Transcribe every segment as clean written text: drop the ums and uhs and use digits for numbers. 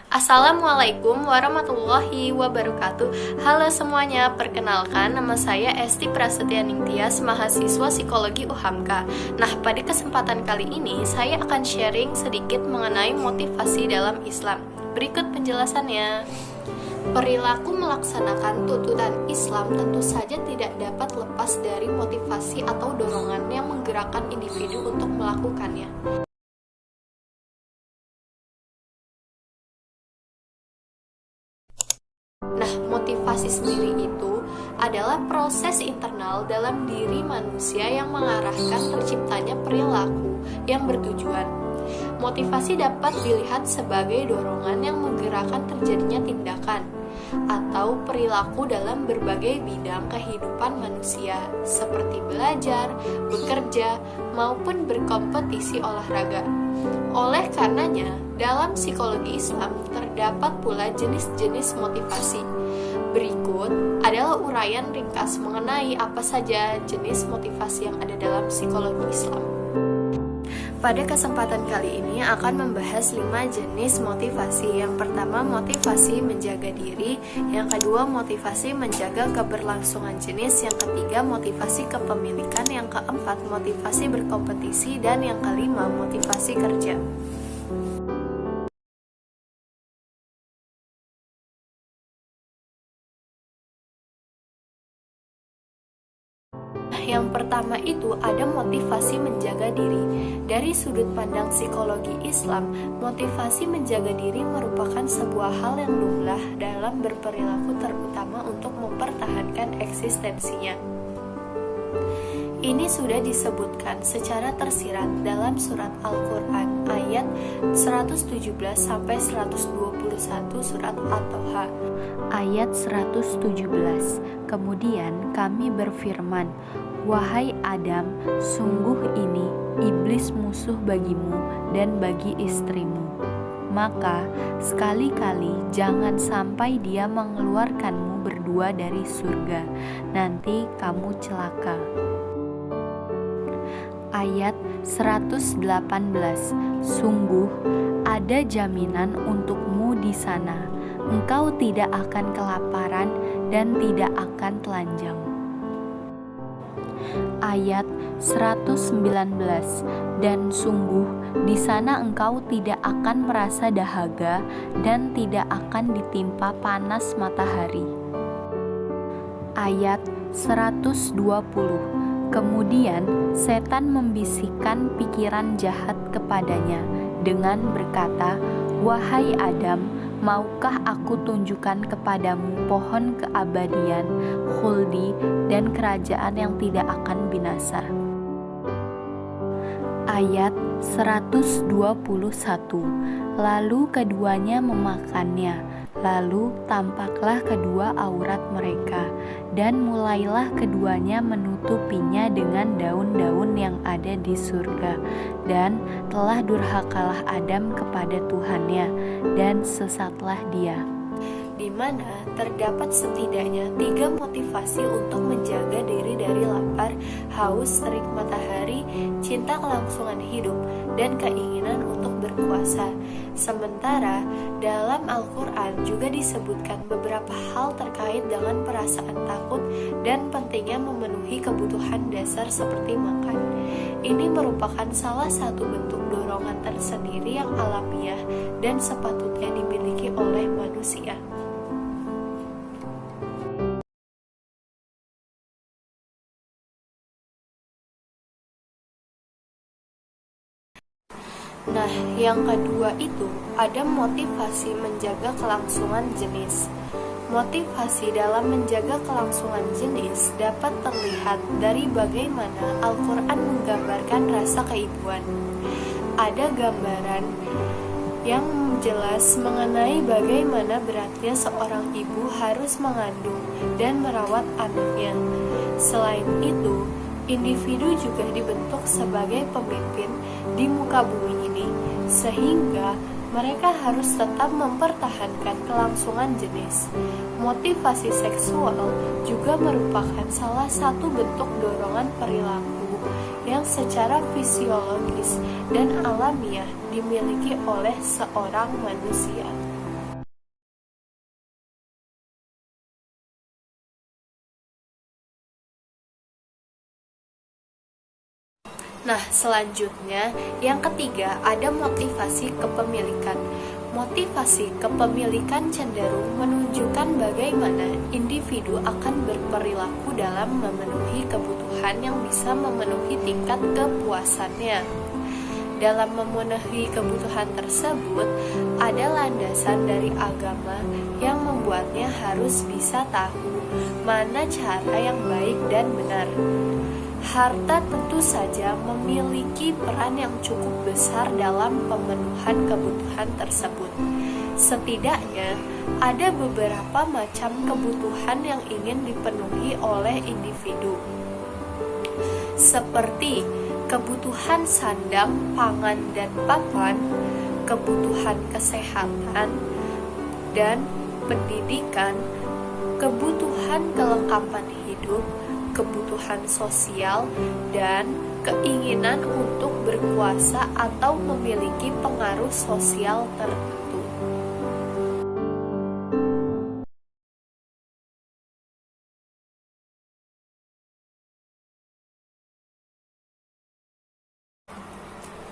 Assalamualaikum warahmatullahi wabarakatuh. Halo semuanya, perkenalkan nama saya Esti Prasetya Ningtyas, mahasiswa Psikologi UHAMKA. Nah, pada kesempatan kali ini saya akan sharing sedikit mengenai motivasi dalam Islam. Berikut penjelasannya. Perilaku melaksanakan tuntunan Islam tentu saja tidak dapat lepas dari motivasi atau dorongan yang menggerakkan individu untuk melakukannya. Nah, motivasi sendiri itu adalah proses internal dalam diri manusia yang mengarahkan terciptanya perilaku yang bertujuan. Motivasi dapat dilihat sebagai dorongan yang menggerakkan terjadinya tindakan atau perilaku dalam berbagai bidang kehidupan manusia, seperti belajar, bekerja, maupun berkompetisi olahraga. Oleh karenanya, dalam psikologi Islam terdapat pula jenis-jenis motivasi. Berikut adalah uraian ringkas mengenai apa saja jenis motivasi yang ada dalam psikologi Islam. Pada kesempatan kali ini akan membahas 5 jenis motivasi. Yang pertama, motivasi menjaga diri. Yang kedua, motivasi menjaga keberlangsungan jenis. Yang ketiga, motivasi kepemilikan. Yang keempat, motivasi berkompetisi. Dan yang kelima, motivasi kerja. Yang pertama itu ada motivasi menjaga diri. Dari sudut pandang psikologi Islam, motivasi menjaga diri merupakan sebuah hal yang lumrah dalam berperilaku, terutama untuk mempertahankan eksistensinya. Ini sudah disebutkan secara tersirat dalam surat Al-Quran ayat 117-121 surat At-Toha. Ayat 117. Kemudian kami berfirman, "Wahai Adam, sungguh ini iblis musuh bagimu dan bagi istrimu. Maka sekali-kali jangan sampai dia mengeluarkanmu berdua dari surga, nanti kamu celaka." Ayat 118. Sungguh ada jaminan untukmu di sana. Engkau tidak akan kelaparan dan tidak akan telanjang. Ayat 119. Dan sungguh di sana engkau tidak akan merasa dahaga dan tidak akan ditimpa panas matahari. Ayat 120. Kemudian setan membisikkan pikiran jahat kepadanya dengan berkata, "Wahai Adam, maukah aku tunjukkan kepadamu pohon keabadian, khuldi, dan kerajaan yang tidak akan binasa?" Ayat 121. Lalu keduanya memakannya, lalu tampaklah kedua aurat mereka, dan mulailah keduanya menutupinya dengan daun-daun yang ada di surga. Dan telah durhakalah Adam kepada Tuhannya, dan sesatlah dia. Di mana terdapat setidaknya 3 motivasi untuk menjaga diri dari lapar, haus, terik matahari, cinta kelangsungan hidup, dan keinginan untuk berkuasa. Sementara dalam Al-Quran juga disebutkan beberapa hal terkait dengan perasaan takut dan pentingnya memenuhi kebutuhan dasar seperti makan. Ini merupakan salah satu bentuk dorongan tersendiri yang alamiah dan sepatutnya dimiliki oleh manusia. Nah, yang kedua itu ada motivasi menjaga kelangsungan jenis. Motivasi dalam menjaga kelangsungan jenis dapat terlihat dari bagaimana Al-Quran menggambarkan rasa keibuan. Ada gambaran yang jelas mengenai bagaimana beratnya seorang ibu harus mengandung dan merawat anaknya. Selain itu, individu juga dibentuk sebagai pemimpin di muka bumi ini, sehingga mereka harus tetap mempertahankan kelangsungan jenis. Motivasi seksual juga merupakan salah satu bentuk dorongan perilaku yang secara fisiologis dan alamiah dimiliki oleh seorang manusia. Nah, selanjutnya yang ketiga ada motivasi kepemilikan. Motivasi kepemilikan cenderung menunjukkan bagaimana individu akan berperilaku dalam memenuhi kebutuhan yang bisa memenuhi tingkat kepuasannya. Dalam memenuhi kebutuhan tersebut, ada landasan dari agama yang membuatnya harus bisa tahu mana cara yang baik dan benar. Harta tentu saja memiliki peran yang cukup besar dalam pemenuhan kebutuhan tersebut. Setidaknya, ada beberapa macam kebutuhan yang ingin dipenuhi oleh individu, seperti kebutuhan sandang, pangan, dan papan, kebutuhan kesehatan dan pendidikan, kebutuhan kelengkapan hidup, kebutuhan sosial, dan keinginan untuk berkuasa atau memiliki pengaruh sosial tertentu.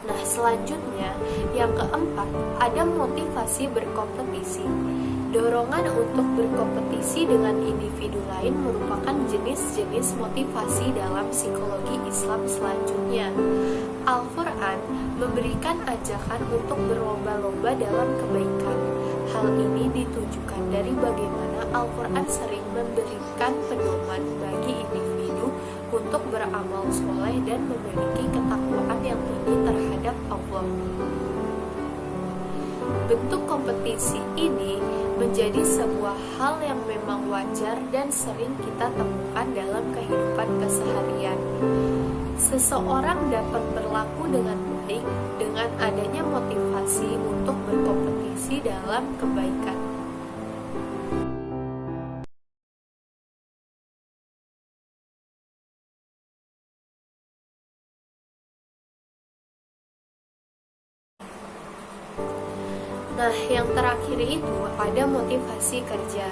Nah, selanjutnya yang keempat ada motivasi berkompetisi. Dorongan untuk berkompetisi dengan individu lain merupakan jenis-jenis motivasi dalam psikologi Islam selanjutnya. Al-Quran memberikan ajakan untuk berlomba-lomba dalam kebaikan. Hal ini ditujukan dari bagaimana Al-Quran sering memberikan pedoman bagi individu untuk beramal soleh dan memiliki ketakwaan yang tinggi terhadap Allah. Bentuk kompetisi ini menjadi sebuah hal yang memang wajar dan sering kita temukan dalam kehidupan keseharian. Seseorang dapat berlaku dengan baik dengan adanya motivasi untuk berkompetisi dalam kebaikan. Nah, yang terakhir itu ada motivasi kerja.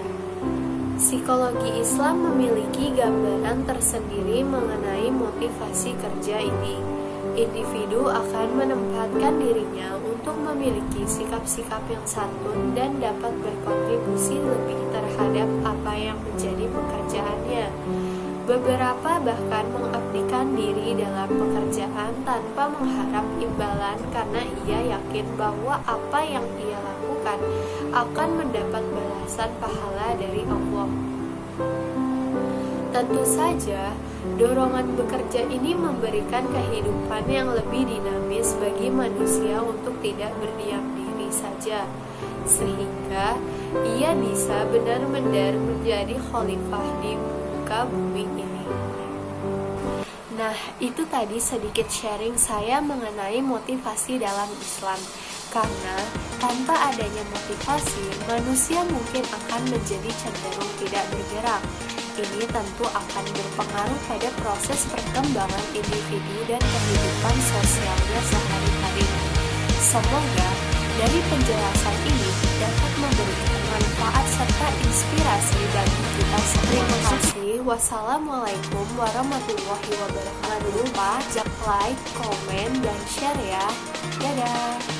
Psikologi Islam memiliki gambaran tersendiri mengenai motivasi kerja ini. Individu akan menempatkan dirinya untuk memiliki sikap-sikap yang santun dan dapat berkontribusi lebih terhadap apa yang menjadi pekerjaannya. Beberapa bahkan mengabdikan diri dalam pekerjaan tanpa mengharap imbalan karena ia yakin bahwa apa yang ia lakukan akan mendapat balasan pahala dari Allah. Tentu saja, dorongan bekerja ini memberikan kehidupan yang lebih dinamis bagi manusia untuk tidak berdiam diri saja, sehingga ia bisa benar-benar menjadi khalifah di muka bumi ini. Nah, itu tadi sedikit sharing saya mengenai motivasi dalam Islam. Karena tanpa adanya motivasi, manusia mungkin akan menjadi cenderung tidak bergerak. Ini tentu akan berpengaruh pada proses perkembangan individu dan kehidupan sosialnya sehari-hari. Semoga dari penjelasan ini dapat memberikan manfaat serta inspirasi bagi kita semua. Terima kasih. Wassalamualaikum warahmatullahi wabarakatuh. Jangan lupa like, komen, dan share ya. Dadah.